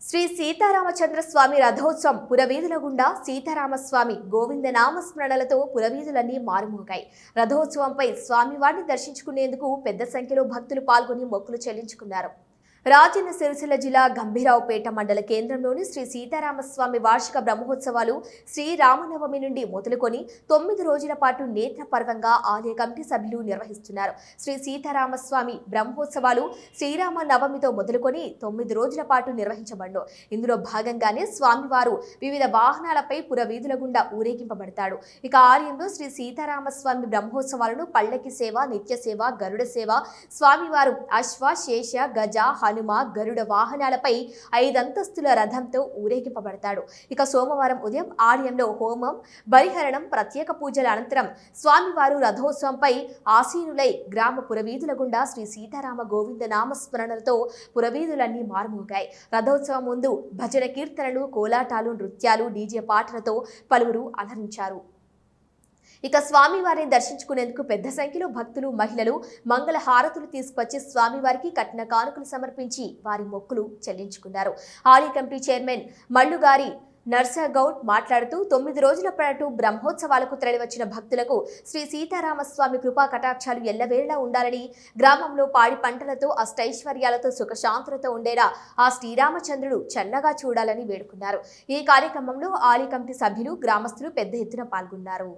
శ్రీ సీతారామచంద్ర స్వామి రథోత్సవం పురవీధుల గుండా సీతారామస్వామి గోవింద నామస్మరణలతో పురవీధులన్నీ మారుమోగాయి. రథోత్సవంపై స్వామివారిని దర్శించుకునేందుకు పెద్ద సంఖ్యలో భక్తులు పాల్గొని మొక్కులు చెల్లించుకున్నారు. రాజన్న సిరిసిల్ల జిల్లా గంభీరావుపేట మండల కేంద్రంలోని శ్రీ సీతారామస్వామి వార్షిక బ్రహ్మోత్సవాలు శ్రీరామనవమి నుండి మొదలుకొని 9 రోజుల పాటు నేత్ర పర్వంగా ఆలయ కమిటీ సభ్యులు నిర్వహిస్తున్నారు. శ్రీ సీతారామస్వామి బ్రహ్మోత్సవాలు శ్రీరామ నవమితో మొదలుకొని 9 రోజుల పాటు నిర్వహించబడ్ను. ఇందులో భాగంగానే స్వామివారు వివిధ వాహనాలపై పురవీధుల గుండా ఊరేగింపబడతాడు. ఇక ఆలయంలో శ్రీ సీతారామస్వామి బ్రహ్మోత్సవాలను పల్లకి సేవ, నిత్య సేవ, గరుడ సేవ, స్వామివారు అశ్వ, శేష, గజ, హనుమ, గరుడ వాహనాలపై 5 అంతస్తుల రథంతో ఊరేగింపబడతాడు. ఇక సోమవారం ఉదయం ఆలయంలో హోమం, బలిహరణం, ప్రత్యేక పూజల అనంతరం స్వామివారు రథోత్సవంపై ఆసీనులై గ్రామ పురవీధుల గుండా శ్రీ సీతారామ గోవింద నామస్మరణలతో పురవీధులన్నీ మారుమోగాయి. రథోత్సవం ముందు భజన కీర్తనలు, కోలాటాలు, నృత్యాలు, డీజే పాటలతో పలువురు అలరించారు. ఇక స్వామివారిని దర్శించుకునేందుకు పెద్ద సంఖ్యలో భక్తులు, మహిళలు మంగళ హారతులు తీసుకొచ్చి స్వామివారికి కట్టిన కానుకలు సమర్పించి వారి మొక్కులు చెల్లించుకున్నారు. ఆలయ కమిటీ చైర్మన్ మల్లుగారి నర్సగౌడ్ మాట్లాడుతూ 9 రోజుల పాటు బ్రహ్మోత్సవాలకు తరలివచ్చిన భక్తులకు శ్రీ సీతారామస్వామి కృపా కటాక్షాలు ఎల్లవేళలా ఉండాలని, గ్రామంలో పాడి పంటలతో అష్టైశ్వర్యాలతో సుఖశాంతులతో ఉండేలా ఆ శ్రీరామచంద్రుడు చల్లగా చూడాలని వేడుకున్నారు. ఈ కార్యక్రమంలో ఆలయ కమిటీ సభ్యులు, గ్రామస్తులు పెద్ద ఎత్తున పాల్గొన్నారు.